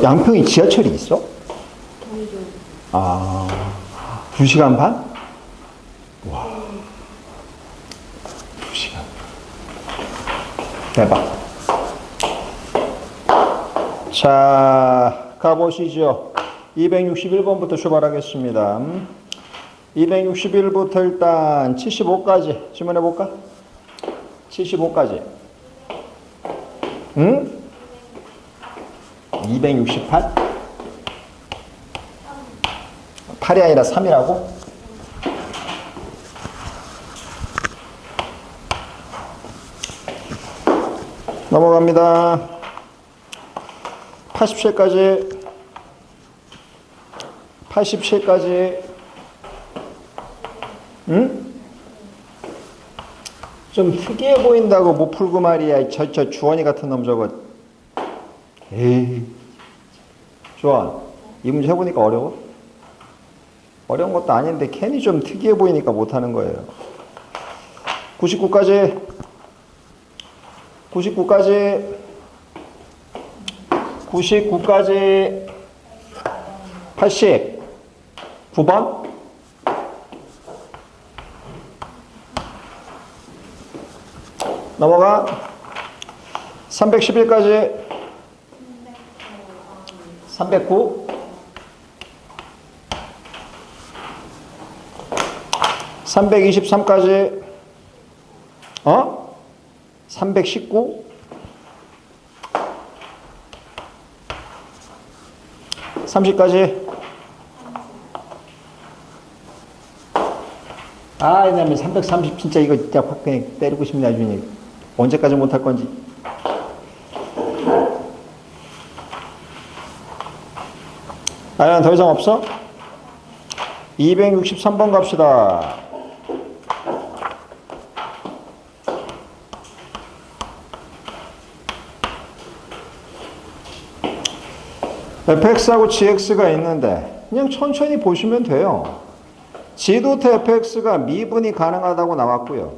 양평이 지하철이 있어? 아, 2시간 반? 와. 2시간. 대박. 자, 가보시죠. 261번부터 출발하겠습니다. 261부터 일단 75까지 질문해볼까? 75까지. 응? 268? 8이 아니라 3이라고? 넘어갑니다. 87까지. 87까지. 응? 좀 특이해 보인다고 못 풀고 말이야. 저 주원이 같은 놈 저거. 에이. 주원, 이 문제 해보니까 어려워? 어려운 것도 아닌데 괜히 좀 특이해 보이니까 못하는 거예요. 99까지. 99까지. 99까지. 80. 9번. 넘어가. 311까지. 309. 323까지. 319. 30까지. 왜냐면 330 진짜 이거 진짜 그냥 때리고 싶네 나중에. 언제까지 못할 건지. 더 이상 없어? 263번 갑시다. fx하고 gx가 있는데 그냥 천천히 보시면 돼요. g도트 fx가 미분이 가능하다고 나왔고요.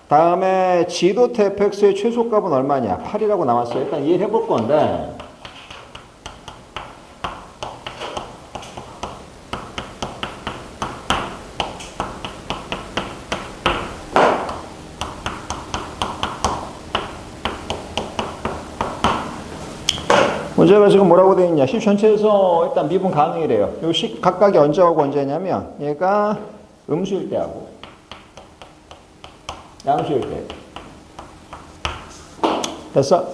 다음에 g도트 fx의 최소값은 얼마냐? 8이라고 나왔어요. 일단 이해를 해볼 건데 문제가 지금 뭐라고 되어 있냐? 식 전체에서 일단 미분 가능이래요. 요 식 각각이 언제하고 언제냐면 얘가 음수일 때하고 양수일 때. 됐어?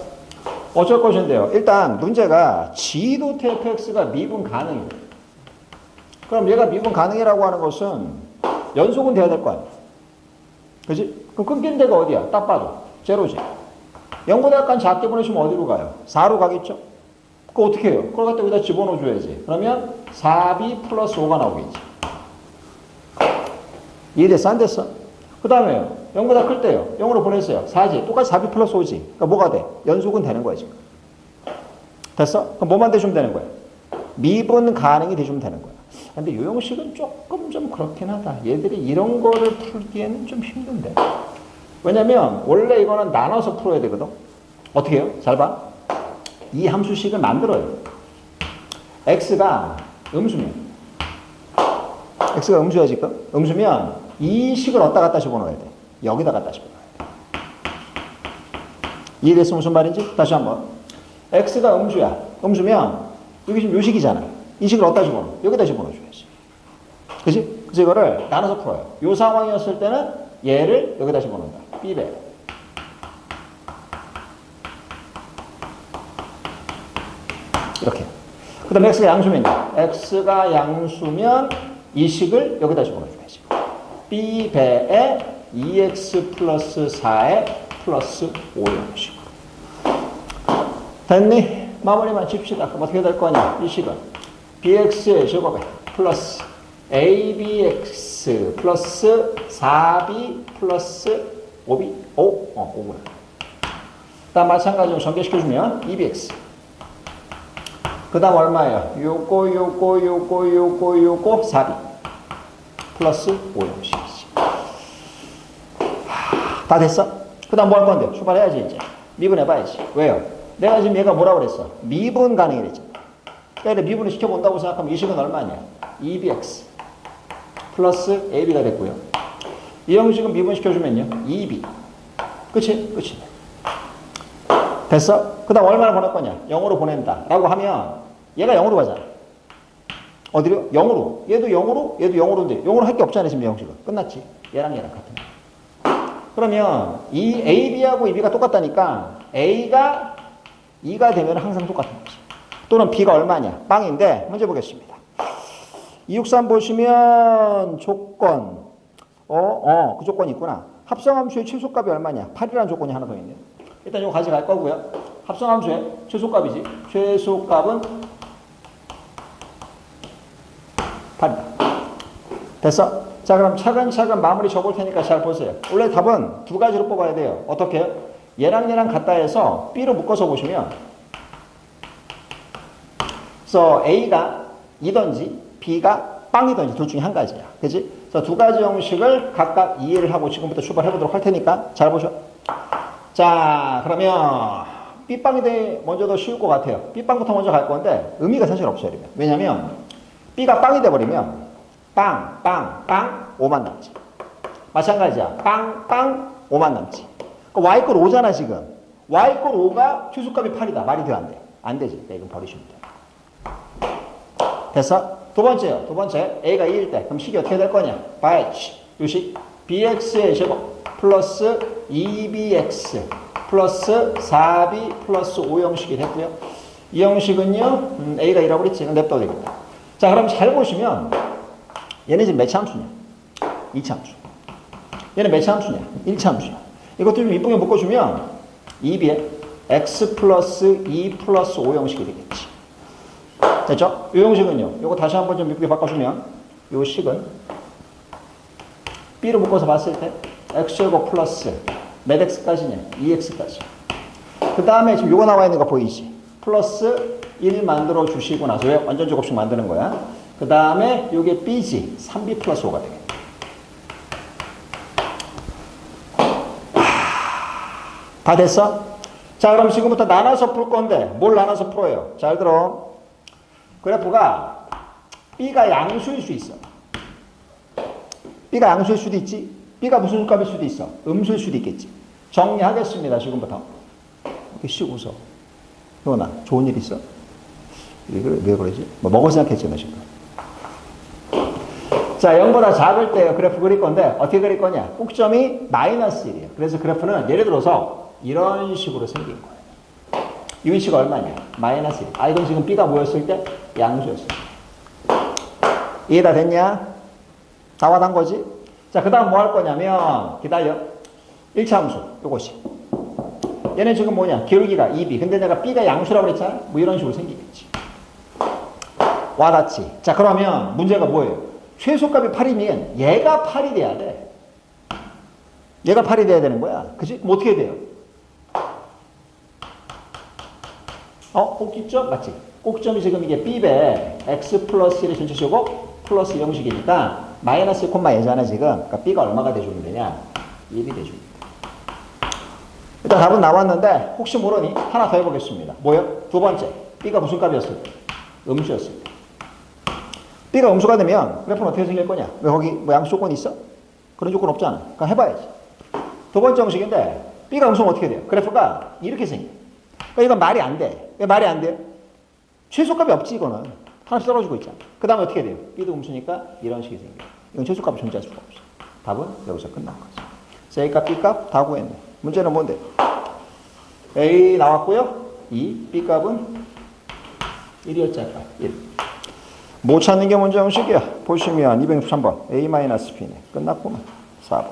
어쩔 것인데요. 일단 문제가 g도트 fx가 미분 가능이에요. 그럼 얘가 미분 가능이라고 하는 것은 연속은 돼야 될 거 아니야. 그지? 그럼 끊긴 데가 어디야? 딱 봐도 제로지. 0보다 약간 작게 보내시면 어디로 가요? 4로 가겠죠? 그거 어떻게 해요? 그걸 갖다 여기다 집어넣어줘야지. 그러면 4b 플러스 5가 나오겠지. 이해됐어? 안 됐어? 그 다음에요. 0보다 클 때요. 0으로 보냈어요. 4지. 똑같이 4b 플러스 5지. 그러니까 뭐가 돼? 연속은 되는 거야, 지금. 됐어? 그럼 뭐만 대주면 되는 거야? 미분 가능이 대주면 되는 거야. 근데 이 형식은 조금 좀 그렇긴 하다. 얘들이 이런 거를 풀기에는 좀 힘든데. 왜냐면 원래 이거는 나눠서 풀어야 되거든. 어떻게 해요? 잘 봐. 이 함수식을 만들어요. x가 음수면 x가 음수야 지금. 음수면 이 식을 어디다 갖다 집어넣어야 돼? 여기다 갖다 집어넣어야 돼. 이해됐어? 무슨 말인지? 다시 한번. x가 음수야. 음수면 여기 지금 요 식이잖아. 이 식을 어디다 집어넣어? 여기다 집어넣어줘야지. 그치? 그래서 이거를 나눠서 풀어요. 요 상황이었을 때는 얘를 여기다 집어넣는다. b배. 이렇게. 그 다음에 x가 양수면요. x가 양수면 이 식을 여기다 집어넣어줘야지. b배에 2x 플러스 4에 플러스 5의 식으로. 됐니? 마무리만 칩시다. 그럼 어떻게 될 거냐? 이 식은 bx의 제곱에 플러스 abx 플러스 4b 플러스 5b 5구나. 다음 마찬가지로 전개시켜주면 2bx. 그 다음 얼마예요? 요거 4b 플러스 5형식이지. 다 됐어? 그 다음 뭐 할 건데? 출발해야지 이제. 미분해봐야지. 왜요? 내가 지금 얘가 뭐라고 그랬어? 미분 가능이 됐잖아. 그러니까 미분을 시켜본다고 생각하면 이 식은 얼마냐? 2bx 플러스 ab가 됐고요. 이 형식은 미분 시켜주면요. 2b. 그치? 그치? 됐어? 그 다음 얼마나 보낼 거냐? 0으로 보낸다. 라고 하면 얘가 0으로 가잖아. 어디로? 0으로. 얘도 0으로? 얘도 0으로인데 0으로 할 게 없잖아 지금 이 형식은. 끝났지? 얘랑 같은. 그러면 이 AB하고 이 B가 똑같다니까 A가 2가 되면 항상 똑같은 거지. 또는 B가 얼마냐? 빵인데 문제 보겠습니다. 263 보시면 조건 그 조건이 있구나. 합성함수의 최소값이 얼마냐? 8이라는 조건이 하나 더 있네요. 일단 이거 가져갈 거고요. 합성함수의 최소값이지. 최소값은 8이다. 됐어? 자, 그럼 차근차근 마무리 적을 테니까 잘 보세요. 원래 답은 두 가지로 뽑아야 돼요. 어떻게? 얘랑 같다 해서 B로 묶어서 보시면 그래서 A가 2든지 B가 빵이든지 둘 중에 한 가지야. 그치? 그래서 두 가지 형식을 각각 이해를 하고 지금부터 출발해 보도록 할 테니까 잘 보셔. 자, 그러면 B빵이 먼저 더 쉬울 것 같아요. B빵부터 먼저 갈 건데 의미가 사실 없어요. 왜냐면 B가 빵이 돼버리면 빵, 5만 남지. 마찬가지야. 빵, 5만 남지. 그러니까 Y꼴 5잖아, 지금. Y꼴 5가 최소값이 8이다. 말이 돼, 안 돼? 안 되지. 이건 버리시면 돼. 됐어? 두 번째요. 두 번째. A가 2일 때. 그럼 식이 어떻게 될 거냐? 봐야지. 요식. BX의 제곱 플러스 2BX 플러스 4B 플러스 5 형식이 됐고요. 이 형식은요, A가 2라고 그랬지. 이건 냅둬도 되겠다. 자, 그럼 잘 보시면 얘는 지금 몇 차 함수냐? 2차 함수. 얘는 몇 차 함수냐? 1차 함수야. 이것도 좀 이쁘게 묶어주면 2b에 x 플러스 2 플러스 5 형식이 되겠지. 됐죠? 이 형식은요. 이거 다시 한번 좀 이쁘게 바꿔주면 이 식은 b로 묶어서 봤을 때 x제곱 플러스 몇 x까지냐? 2x까지. 그 다음에 지금 이거 나와 있는 거 보이지? 플러스 1 만들어 주시고 나서 왜 완전 제곱식 만드는 거야? 그 다음에 이게 b지. 3b 플러스 5가 되겠다. 다 됐어? 자, 그럼 지금부터 나눠서 풀 건데 뭘 나눠서 풀어요? 잘 들어. 그래프가 b가 양수일 수 있어. b가 양수일 수도 있지. b가 무슨 값일 수도 있어. 음수일 수도 있겠지. 정리하겠습니다. 지금부터. 이렇게 씩 웃어. 효나, 좋은 일 있어? 왜 그러지? 뭐 먹을 생각했지, 너 지금. 자, 0보다 작을 때 그래프 그릴 건데 어떻게 그릴 거냐? 꼭점이 마이너스 1이에요. 그래서 그래프는 예를 들어서 이런 식으로 생긴 거예요. 이 위치가 얼마냐? 마이너스 1. 아, 이건 지금 b가 뭐였을 때? 양수였어요. 이해다 됐냐? 다 와단 거지? 자, 그 다음 뭐 할 거냐면 기다려. 1차 함수 요것이. 얘는 지금 뭐냐? 기울기가 2b. 근데 내가 b가 양수라고 그랬잖아? 뭐 이런 식으로 생기겠지. 와닿지? 자, 그러면 문제가 뭐예요? 최소값이 8이면 얘가 8이 돼야 돼. 얘가 8이 돼야 되는 거야. 그치? 뭐 어떻게 돼요? 꼭지점? 맞지? 꼭점이 지금 이게 b배 x 플러스 1의 전체 제곱 플러스 0식이니까 마이너스 1, 얘잖아 지금. 그러니까 b가 얼마가 돼주면 되냐? 1이 돼줍니다. 일단 답은 나왔는데 혹시 모르니 하나 더 해보겠습니다. 뭐요? 두 번째. b가 무슨 값이었을 때? 음수였을 때. b가 음수가 되면 그래프는 어떻게 생길 거냐? 왜 거기 뭐 양수 조건이 있어? 그런 조건 없잖아. 그러니까 해봐야지. 두 번째 형식인데 b가 음수면 어떻게 돼요? 그래프가 이렇게 생겨. 그러니까 이건 말이 안 돼. 왜 말이 안 돼요? 최소값이 없지 이거는. 하나씩 떨어지고 있잖아. 그 다음에 어떻게 돼요? b도 음수니까 이런 식이 생겨. 이건 최소값이 존재할 수가 없어. 답은 여기서 끝난 거지. 그래서 a값, b값 다 구했네. 문제는 뭔데? a 나왔고요. 2, b값은 1이었잖아. 1. 못 찾는 게 문제 형식이야. 보시면 263번 A-B네. 끝났구만. 4번.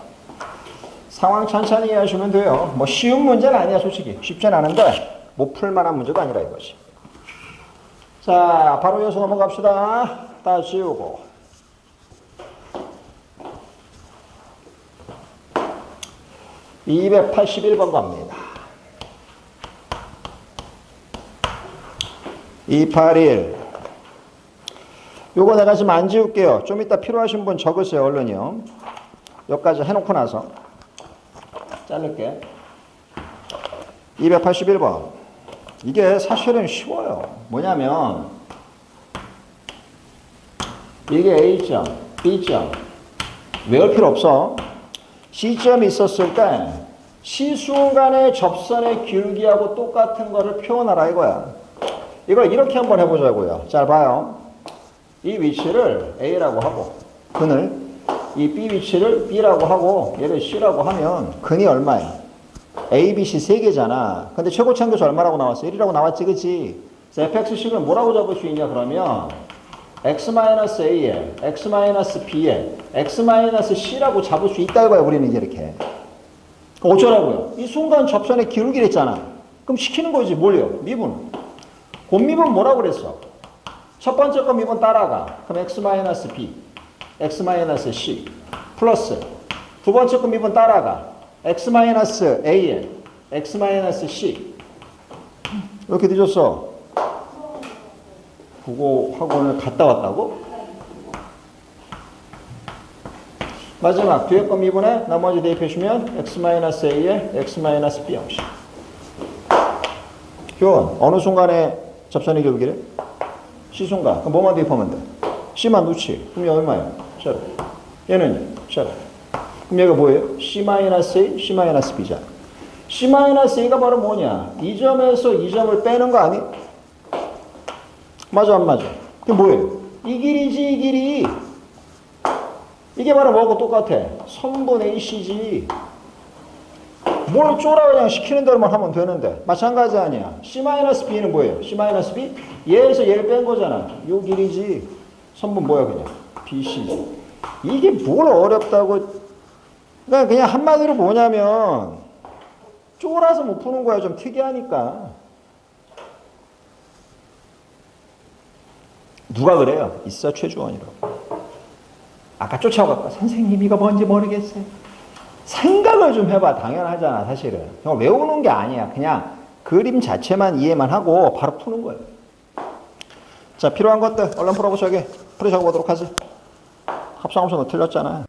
상황 천천히 이해하시면 돼요. 뭐 쉬운 문제는 아니야 솔직히. 쉽진 않은데 못 풀만한 문제가 아니라 이것이. 자, 바로 이어서 넘어갑시다. 다 지우고. (281번) 갑니다. 281. 요거 내가 지금 안 지울게요. 좀 이따 필요하신 분 적으세요. 얼른요. 여기까지 해놓고 나서 자를게. 281번. 이게 사실은 쉬워요. 뭐냐면 이게 A점, B점 외울 필요 없어. C점이 있었을 때 시순간의 접선의 기울기하고 똑같은 거를 표현하라 이거야. 이걸 이렇게 한번 해보자고요. 잘 봐요. 이 위치를 A라고 하고 근을 이 B 위치를 B라고 하고 얘를 C라고 하면 근이 얼마야? A, B, C 세 개잖아. 근데 최고치 한교수 얼마라고 나왔어? 1이라고 나왔지, 그치? 그래서 fx식을 뭐라고 잡을 수 있냐 그러면 x-a에 x-b에 x-c라고 잡을 수 있다 이거야. 우리는 이제 이렇게. 어쩌라고요? 이 순간 접선의 기울기를 했잖아. 그럼 시키는 거지. 뭘요? 미분. 곱미분 뭐라고 그랬어? 첫 번째 거 미분 따라가. 그럼 x-b, x-c 플러스 두 번째 거 미분 따라가. x-a에 x-c 왜 이렇게 늦었어? 국어 학원을 갔다 왔다고? 마지막 뒤에 거 미분에 나머지 대입해주면 x-a에 x-b 형식. 교원 어느 순간에 접선의 기울기래? C순간. 그럼 뭐만 대입하면 돼? C만 놓지. 그럼 여기 얼마야? 0. 얘는 0. 그럼 얘가 뭐예요? C-A, C-B잖아. C-A가 바로 뭐냐? 이 점에서 이 점을 빼는 거 아니? 맞아, 안 맞아? 그게 뭐예요? 이 길이지, 이 길이. 이게 바로 뭐하고 똑같아? 선분 AC지. 뭘 쪼라 그냥 시키는 대로만 하면 되는데. 마찬가지 아니야. C-B는 뭐예요? C-B? 얘에서 얘를 뺀 거잖아. 요 길이지. 선분 뭐야, 그냥? BC지. 이게 뭘 어렵다고. 그러니까 그냥 한마디로 뭐냐면, 쫄아서 못 푸는 거야. 좀 특이하니까. 누가 그래요? 있어, 최주원이라고. 아까 쫓아갔다. 선생님, 이거 뭔지 모르겠어요. 생각을 좀 해봐. 당연하잖아, 사실은. 형 외우는 게 아니야. 그냥 그림 자체만 이해만 하고 바로 푸는 거예요. 자, 필요한 것들 얼른 풀어보자게. 풀이 적어보도록 하지. 합성함수 너 틀렸잖아.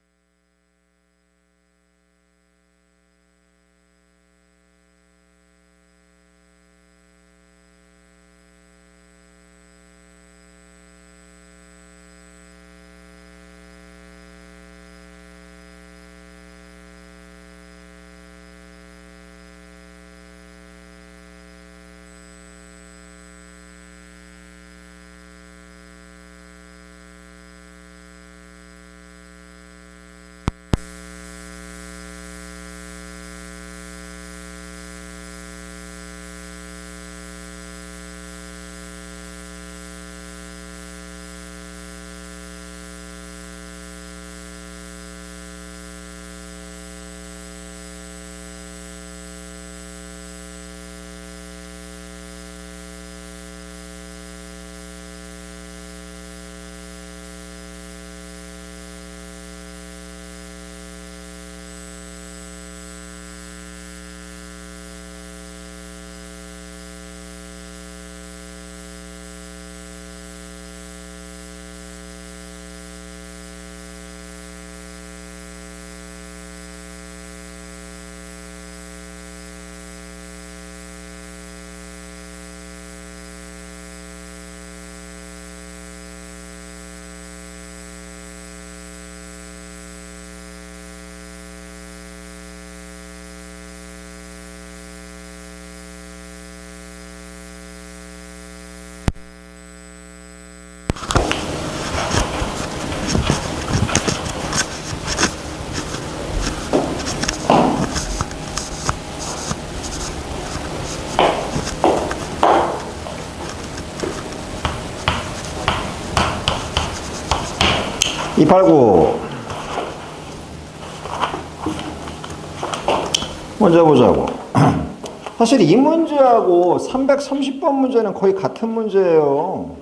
(289) 먼저 보자고. 사실 이 문제하고 330번 문제는 거의 같은 문제예요.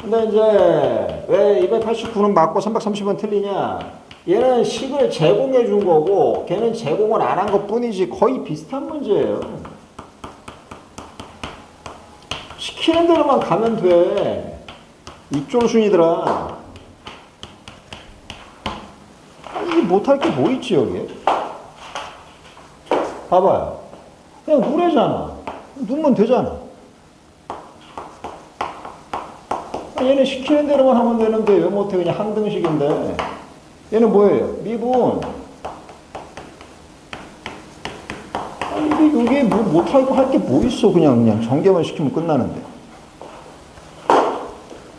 근데 이제 왜 289는 맞고 330은 틀리냐? 얘는 식을 제공해 준 거고 걔는 제공을 안 한 것 뿐이지 거의 비슷한 문제예요. 시키는 대로만 가면 돼. 입졸순이더라. 아니 못할 게 뭐 있지 여기에? 봐봐요. 그냥 물에잖아. 넣으면 되잖아. 얘는 시키는 대로만 하면 되는데 왜 못해? 그냥 항등식인데. 얘는 뭐예요? 미분. 아니, 이게 뭐 못하고 할 게 뭐 있어? 그냥 전개만 시키면 끝나는데.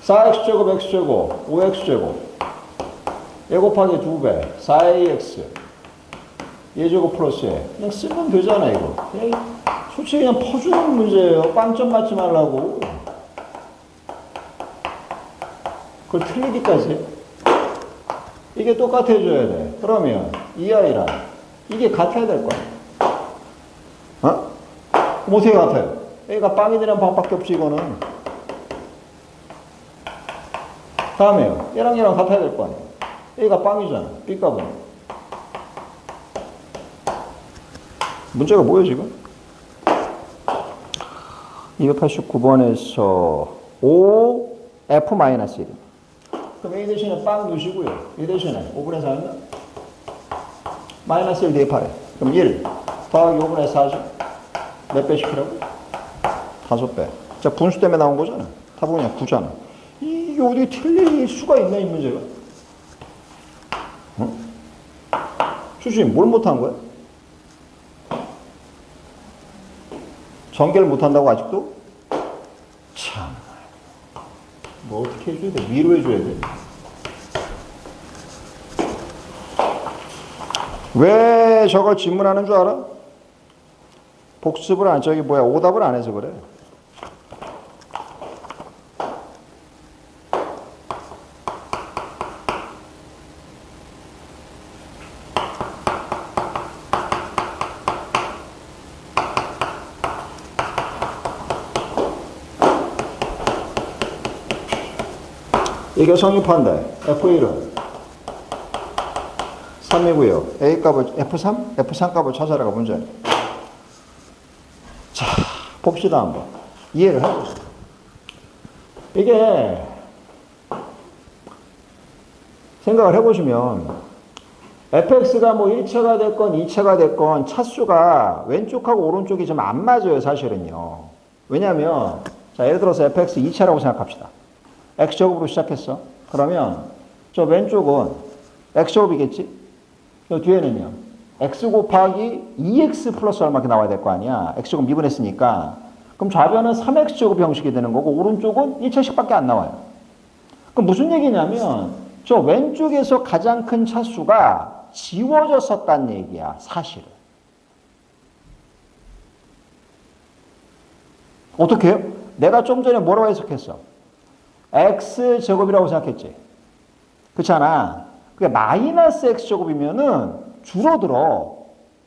4x제곱 x제곱 5x제곱 얘 곱하기 2배 4ax 얘제곱 플러스 얘 그냥 쓰면 되잖아 이거. 그냥 솔직히 그냥 퍼주는 문제예요. 빵점 맞지 말라고. 그걸 틀리기까지 이게 똑같아져야 돼. 그러면 이 아이랑 이게 같아야 될 거야. 어? 그럼 어떻게 같아요? A가 빵이 되는 방법밖에 없지 이거는. 다음에요. 얘랑 얘랑 같아야 될 거 아니에요. A가 빵이잖아. B값은. 문제가 뭐예요 지금? 289번에서 OF-1. 그럼 A 대신에 빵 넣으시고요. A 대신에 5분의 4였나? 마이너스 1 대입하래. 그럼 1 더하기 5분의 4죠. 몇 배 시키라고? 5배. 자, 분수 때문에 나온 거잖아. 답은 그냥 9잖아. 이게 어디 틀릴 수가 있나, 이 문제가? 어? 수수님, 뭘 못한 거야? 전개를 못한다고 아직도? 참. 뭐 어떻게 해줘야 돼? 위로해줘야 돼. 왜 저걸 질문하는 줄 알아? 복습을 안, 저기 뭐야, 오답을 안 해서 그래. 이게 성립한다. F1은 3이고요. A 값을 F3? F3 값을 찾아라가 문제. 자, 봅시다 한번. 이해를 해보세요. 이게 생각을 해보시면 fx가 뭐 1차가 됐건 2차가 됐건 차수가 왼쪽하고 오른쪽이 좀 안 맞아요, 사실은요. 왜냐하면 자, 예를 들어서 fx 2차라고 생각합시다. x제곱으로 시작했어. 그러면 저 왼쪽은 x제곱이겠지? 저 뒤에는요. x 곱하기 2x 플러스 얼마 이렇게 나와야 될 거 아니야. x제곱 미분했으니까. 그럼 좌변은 3x제곱 형식이 되는 거고 오른쪽은 1차식밖에 안 나와요. 그럼 무슨 얘기냐면 저 왼쪽에서 가장 큰 차수가 지워졌었다는 얘기야. 사실은. 어떻게 해요? 내가 좀 전에 뭐라고 해석했어? x제곱이라고 생각했지. 그렇잖아. 그게 마이너스 x제곱이면은 줄어들어.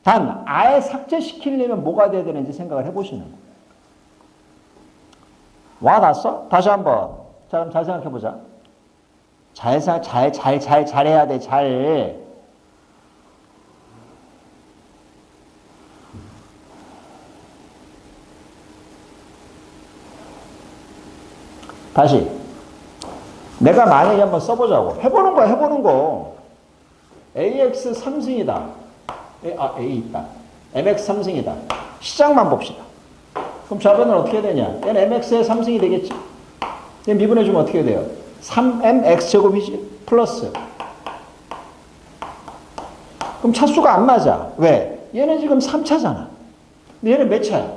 단 아예 삭제시키려면 뭐가 돼야 되는지 생각을 해보시는 거예요. 와 닿았어? 다시 한번. 자, 그럼 잘 생각해보자. 잘해야 돼, 잘. 다시. 내가 만약에 한번 써보자고. 해보는 거야, 해보는 거. AX 3승이다. A 있다. MX 3승이다. 시작만 봅시다. 그럼 좌변은 어떻게 되냐? 얘는 MX의 3승이 되겠지? 얘 미분해주면 어떻게 돼요? 3MX제곱이지? 플러스. 그럼 차수가 안 맞아. 왜? 얘는 지금 3차잖아. 근데 얘는 몇 차야?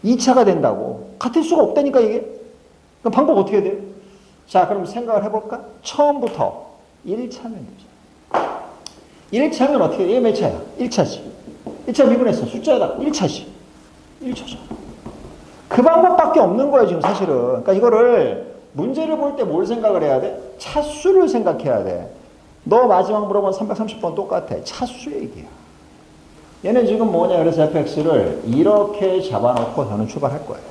2차가 된다고. 같을 수가 없다니까, 이게. 그럼 방법 어떻게 돼요? 자, 그럼 생각을 해볼까? 처음부터 1차면 되죠. 1차면 어떻게 돼? 얘 몇 차야? 1차지. 1차 미분했어. 숫자에다 1차지. 1차죠. 그 방법밖에 없는 거예요, 지금 사실은. 그러니까 이거를 문제를 볼 때 뭘 생각을 해야 돼? 차수를 생각해야 돼. 너 마지막 물어본 330번 똑같아. 차수 얘기야. 얘는 지금 뭐냐? 그래서 fx를 이렇게 잡아놓고 저는 출발할 거예요.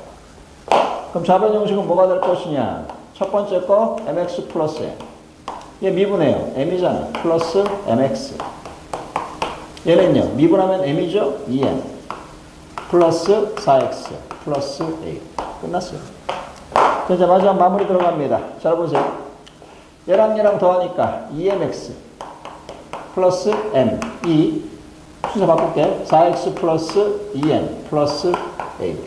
그럼 좌변 형식은 뭐가 될 것이냐? 첫 번째 거 mx 플러스 m. 얘 미분해요. m이잖아. 플러스 mx. 얘는요. 미분하면 m이죠. 2m. 플러스 4x. 플러스 a. 끝났어요. 자, 이제 마지막 마무리 들어갑니다. 잘 보세요. 얘랑 얘랑 더하니까 2mx 플러스 m. 2. 순서 바꿀게. 4x 플러스 2m 플러스 A.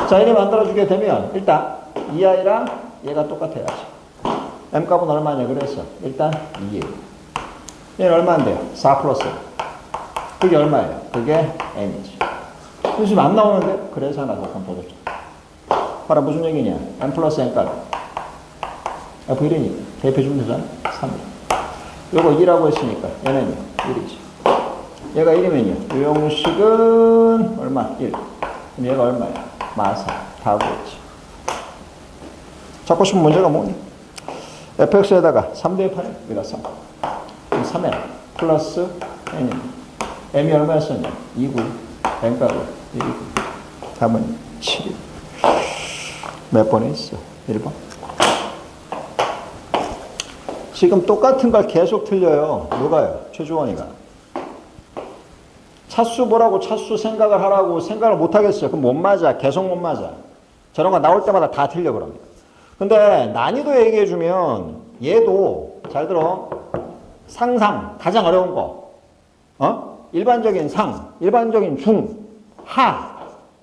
자, 이리 만들어주게 되면 일단 이 아이랑 얘가 똑같아야지. M값은 얼마냐 그랬어? 일단 2예요. 얘는 얼마인데요? 4 플러스. 그게 얼마예요? 그게 N이지. 지금 안 나오는데? 그래서 하나 더 컴포졌죠. 봐라, 무슨 얘기냐? M 플러스 N값. F1이니까. 대입해주면 되잖아. 3이. 요거 2라고 했으니까 얘는요. 1이지. 얘가 1이면요. 요 형식은 얼마? 1. 그럼 얘가 얼마야? 마사. 다 구했지. 잡고 싶은 문제가 뭐니? fx에다가 3 대입하네. 여기다 3. 그럼 3n 플러스 n이. m이 얼마였었냐? 2구. n값은 1이고. 답은 7. 몇 번에 있어? 1번. 지금 똑같은 걸 계속 틀려요. 누가요? 최주원이가. 차수 보라고 차수 생각을 하라고 생각을 못 하겠어요. 그럼 못 맞아. 계속 못 맞아. 저런 거 나올 때마다 다 틀려 그럽니다. 근데 난이도 얘기해 주면 얘도 잘 들어. 상상 가장 어려운 거. 일반적인 상, 일반적인 중, 하.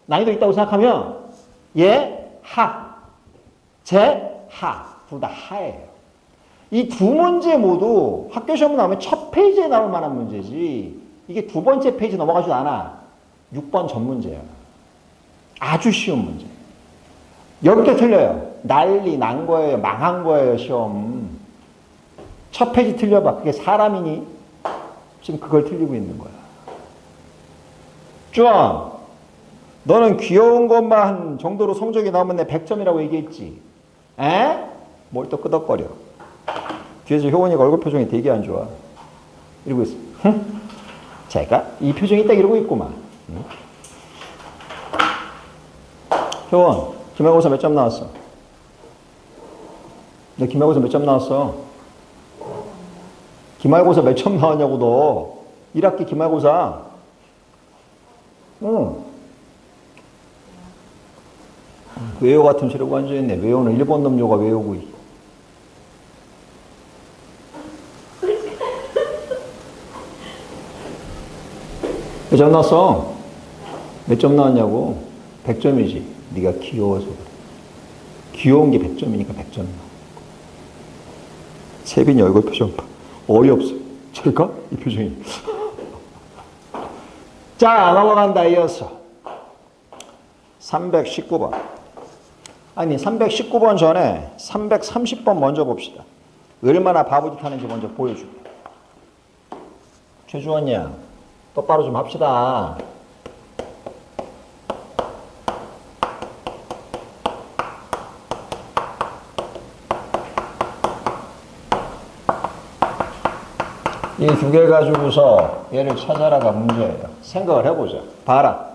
난이도 있다고 생각하면 얘 하, 제 하. 둘 다 하예요. 이 두 문제 모두 학교 시험 나오면 첫 페이지에 나올 만한 문제지 이게 두 번째 페이지 넘어가지도 않아. 6번 전 문제야. 아주 쉬운 문제. 여기부터 틀려요. 난리 난 거예요. 망한 거예요. 시험. 첫 페이지 틀려봐. 그게 사람이니? 지금 그걸 틀리고 있는 거야. 주원, 너는 귀여운 것만 정도로 성적이 나오면 내 100점이라고 얘기했지. 에? 뭘 또 끄덕거려. 뒤에서 효원이가 얼굴 표정이 되게 안 좋아. 이러고 있어. 제가 이 표정이 딱 이러고 있구만. 효원, 기말고사 몇 점 나왔어? 너 기말고사 몇 점 나왔어? 기말고사 몇 점 나왔냐고 너. 1학기 기말고사. 응. 외호 같은 소리가 앉아있네. 외호는 일본 놈조가 외우고. 몇 점 나왔어? 몇 점 나왔냐고? 100점이지. 네가 귀여워서 그래. 귀여운 게 100점이니까 100점 나와. 세빈이 얼굴 표정 봐. 어이없어. 제가? 이 표정이. 자, 넘어간다. 이어서 319번. 아니 319번 전에 330번 먼저 봅시다. 얼마나 바보짓 하는지 먼저 보여줄게. 최주원 양, 똑바로 좀 합시다. 이 두 개 가지고서 얘를 찾아라가 문제예요. 생각을 해보자. 봐라.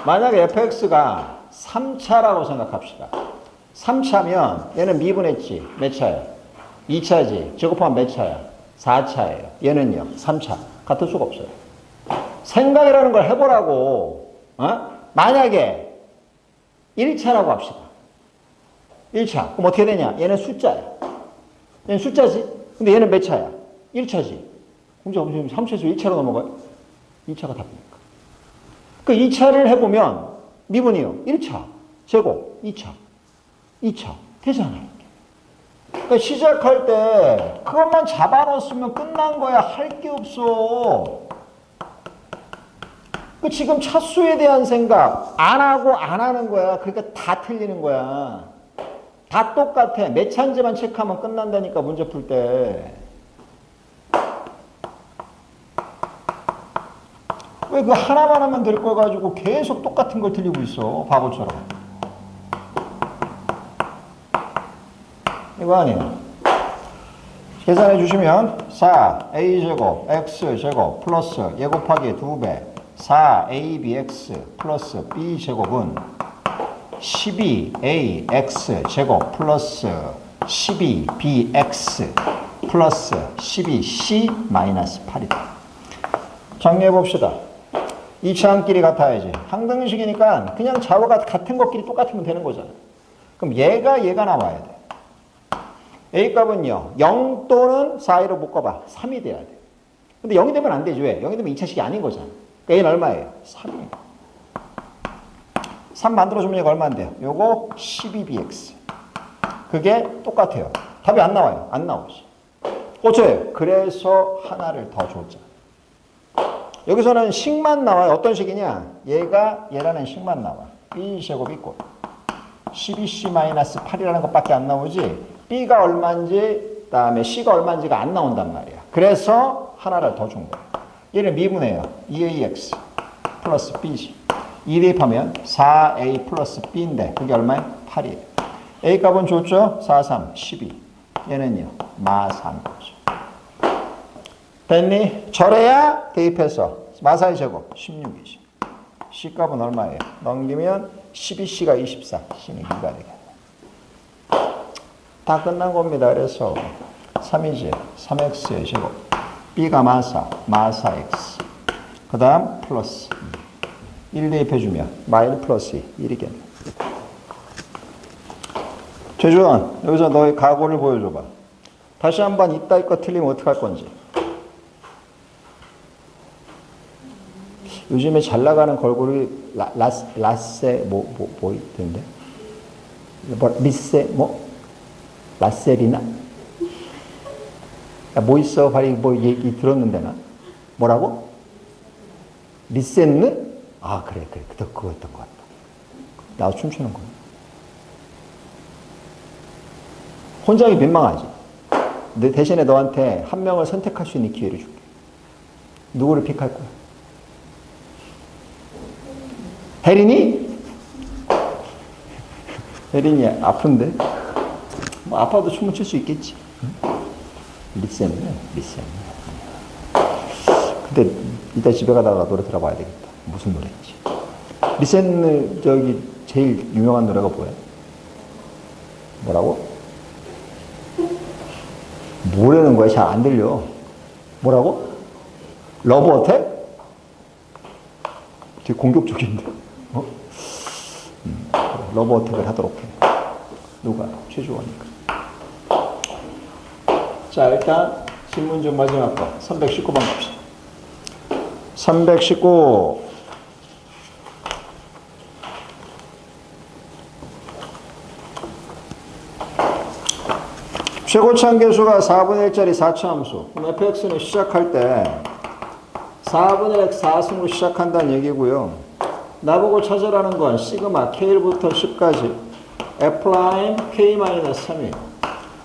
만약에 fx가 3차라고 생각합시다. 3차면 얘는 미분했지. 몇 차야? 2차지. 제곱하면 몇 차야? 4차예요. 얘는요. 3차. 같을 수가 없어요. 생각이라는 걸 해보라고. 만약에 1차라고 합시다. 1차. 그럼 어떻게 되냐? 얘는 숫자야. 얘는 숫자지. 근데 얘는 몇 차야? 1차지. 그럼 3차에서 1차로 넘어가요? 2차가 답입니까? 그 2차를 해보면 미분이요. 1차, 제곱, 2차, 2차. 되잖아요. 그러니까 시작할 때 그것만 잡아놓았으면 끝난 거야. 할 게 없어. 그 지금 차수에 대한 생각 안 하고 안 하는 거야. 그러니까 다 틀리는 거야. 다 똑같아. 몇 차인지만 체크하면 끝난다니까 문제 풀 때. 왜 그 하나만 하면 될 걸 가지고 계속 똑같은 걸 틀리고 있어. 바보처럼. 이거 아니에요. 계산해 주시면 4a제곱 x제곱 플러스 얘 곱하기 2배 4abx 플러스 b제곱은 12ax 제곱 플러스 12bx 플러스 12c 마이너스 8이다. 정리해 봅시다. 2차 항끼리 같아야지. 항등식이니까 그냥 좌우가 같은 것끼리 똑같으면 되는 거잖아. 그럼 얘가 나와야 돼. A값은요. 0 또는 4로 묶어봐. 3이 돼야 돼. 근데 0이 되면 안 되지. 왜? 0이 되면 2차식이 아닌 거잖아. 그러니까 얘는 얼마예요? 3이에요. 3 만들어주면 얘가 얼마인데요? 요거 12bx. 그게 똑같아요. 답이 안 나와요. 안 나오지. 어째요? 그래서 하나를 더 줬죠. 여기서는 식만 나와요. 어떤 식이냐? 얘가 얘라는 식만 나와. b제곱 있고 12c-8이라는 것밖에 안 나오지 b가 얼마인지 그다음에 c가 얼마인지가 안 나온단 말이야. 그래서 하나를 더 준 거야. 얘는 미분해요. 2ax 플러스 b지. 2 대입하면 4a 플러스 b인데 그게 얼마예요? 8이에요. a 값은 줬죠? 4, 3, 12. 얘는요. 마3 거죠. 됐니? 절해야 대입해서 마4의 제곱 16이지. c 값은 얼마예요? 넘기면 12c가 24, c는 2가 되겠네. 다 끝난 겁니다. 그래서 3이지. 3x의 제곱. b가 마4, 마4x. 그 다음 플러스 1 대입해주면 마1 플러스 1이겠네. 최주원, 여기서 너의 각오를 보여줘봐. 다시 한번 이따 거 틀리면 어떡할 건지. 요즘에 잘 나가는 걸그룹이 라세 뭐 있던데? 리세 라세리나? 야, 뭐 있어? 발이 뭐 얘기 들었는데 나? 뭐라고? 리센느? 아 그래 그거였던 것 같다. 나도 춤추는 거야. 혼자기 민망하지. 내 대신에 너한테 한 명을 선택할 수 있는 기회를 줄게. 누구를 픽할 거야? 혜린이? 혜린이 아픈데? 뭐 아파도 춤을 출 수 있겠지. 리쌤. 근데 이따 집에 가다가 노래 들어봐야 되겠다. 무슨 노래인지. 리쌤 저기 제일 유명한 노래가 뭐야? 뭐라고? 뭐라는 거야? 잘 안 들려. 뭐라고? 러브 어택? 되게 공격적인데. 어? 러브 어택을 하도록 해. 누가? 최주원이니까. 자, 일단 신문좀 마지막 거. 319번 갑시다. 319. 최고차함계수가 4분의 1짜리 4차함수. 그럼 fx는 시작할 때 4분의 x 4승으로 시작한다는 얘기고요. 나보고 찾으라는 건 시그마 k1부터 10까지 f' k-3이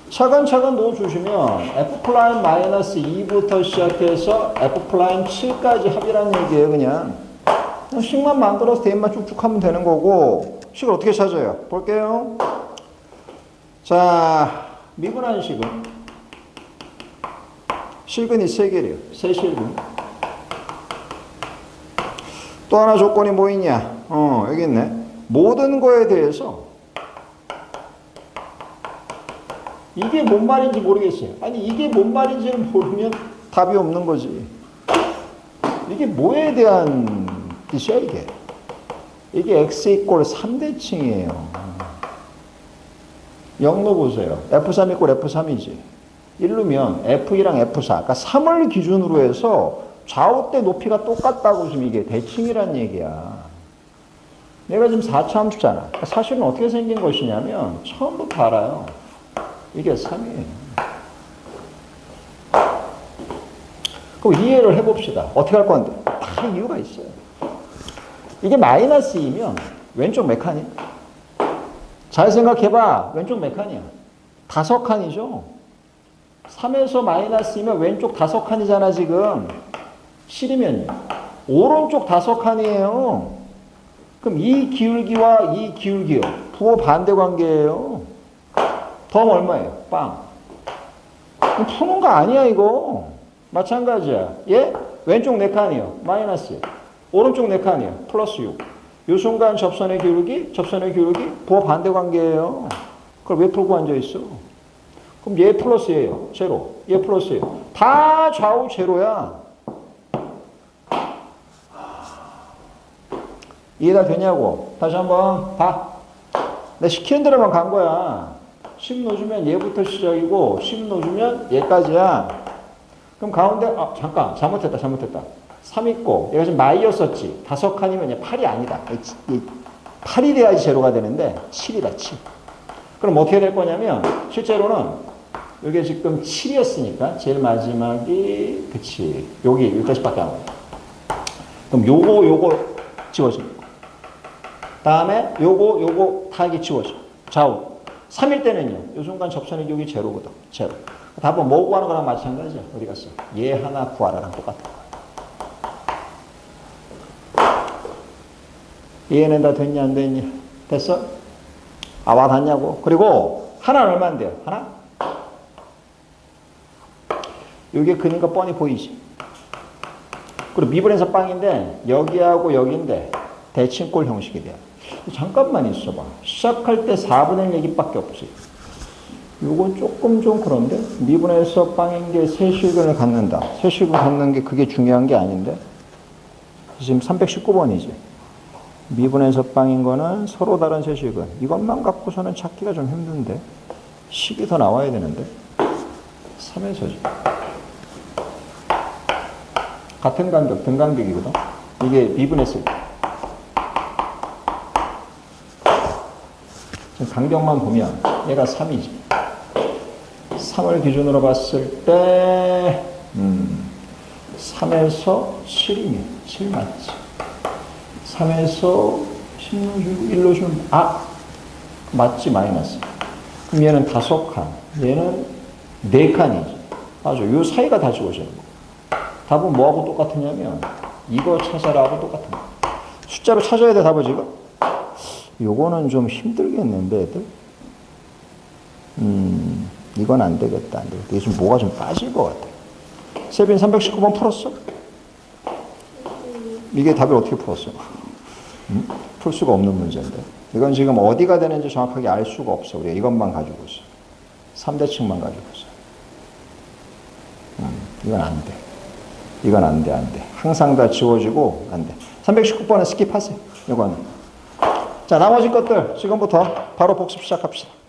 차근차근 넣어주시면 f'-2부터 시작해서 f'7까지 합이라는 얘기예요. 그냥 식만 만들어서 대입만 쭉쭉 하면 되는 거고. 식을 어떻게 찾아요? 볼게요. 자, 미분한 식은 실근이 3개래요. 세실근. 또 하나 조건이 뭐 있냐? 여기 있네. 모든 거에 대해서 이게 뭔 말인지 모르겠어요. 아니 이게 뭔 말인지를 모르면 답이 없는 거지. 이게 뭐에 대한 뜻이야 이게? 이게 x 이꼴 3대칭이에요. 0 넣어보세요. F3 이꼴 F3이지. 1루면 F2랑 F4. 그러니까 3을 기준으로 해서 좌우대 높이가 똑같다고 지금 이게 대칭이란 얘기야. 내가 지금 4차 함수잖아. 그러니까 사실은 어떻게 생긴 것이냐면 처음부터 알아요. 이게 3이에요. 그럼 이해를 해봅시다. 어떻게 할 건데? 다 이유가 있어요. 이게 마이너스 2면 왼쪽 몇 칸이야? 잘 생각해봐. 왼쪽 몇 칸이야? 5칸이죠? 3에서 마이너스 2면 왼쪽 5칸이잖아 지금. 7이면요. 오른쪽 5칸이에요. 그럼 이 기울기와 이 기울기요. 부호 반대 관계예요. 더하면 얼마예요? 빵. 푸는 거 아니야 이거. 마찬가지야. 얘 왼쪽 4칸이요. 마이너스. 오른쪽 4칸이요. 플러스 6. 이 순간 접선의 기울기, 부호 반대 관계예요. 그걸 왜 풀고 앉아있어? 그럼 얘 플러스 얘예요. 제로. 얘 플러스 얘. 다 좌우 제로야. 이해가 되냐고. 다시 한번 봐. 내가 시키는 대로만 간 거야. 10 넣어주면 얘부터 시작이고 10 넣어주면 얘까지야. 그럼 가운데 잠깐 잘못했다. 3 있고 얘가 지금 마이였었지. 5칸이면 얘 8이 아니다. 8이 돼야지 제로가 되는데 7이다 7. 그럼 어떻게 될 거냐면 실제로는 이게 지금 7이었으니까 제일 마지막이 그치 여기 여기까지밖에 안 와요. 그럼 요거 지워지는 거. 다음에 요거 다 이게 지워져. 좌우. 3일 때는요. 요 순간 접선이 여기 제로거든. 제로. 답은 뭐 구하는 거랑 마찬가지야. 어디 갔어? 얘 하나 구하라랑 똑같은 거야. 얘는 다 됐냐 안 됐냐? 됐어? 아, 와 닿냐고. 그리고 하나는 얼마인데요? 하나? 여기에 근인 거 뻔히 보이지? 그리고 미분에서 빵인데 여기하고 여기인데 대칭꼴 형식이 돼요. 잠깐만 있어봐. 시작할 때 4분의 1 얘기밖에 없지. 요건 조금 좀 그런데 미분에서 빵인 게 세실근을 갖는다. 세실근 갖는 게 그게 중요한 게 아닌데 지금 319번이지. 미분에서 빵인 거는 서로 다른 세실근. 이것만 갖고서는 찾기가 좀 힘든데 식이 더 나와야 되는데 3에서지. 같은 간격, 등간격이거든. 이게 미분했을 때. 지금 간격만 보면 얘가 3이지. 3을 기준으로 봤을 때 3에서 7이네. 7 맞지. 3에서 10로 주고 1로 주면 맞지 마이너스. 그럼 얘는 5칸. 얘는 4칸이지. 맞아. 요 사이가 다 지워지는 거. 답은 뭐하고 똑같으냐면 이거 찾아라하고 똑같은 거. 숫자로 찾아야 돼 답을 지금. 요거는 좀 힘들겠는데 애들. 이건 안 되겠다. 안 되겠다. 이게 좀 뭐가 좀 빠질 것 같아. 세빈 319번 풀었어? 이게 답을 어떻게 풀었어? 풀 수가 없는 문제인데. 이건 지금 어디가 되는지 정확하게 알 수가 없어. 우리가 이것만 가지고 있어. 3대칭만 가지고 있어. 이건 안 돼. 이건 안 돼, 안 돼. 항상 다 지워지고 안 돼. 319번은 스킵하세요. 이거는. 자, 나머지 것들 지금부터 바로 복습 시작합시다.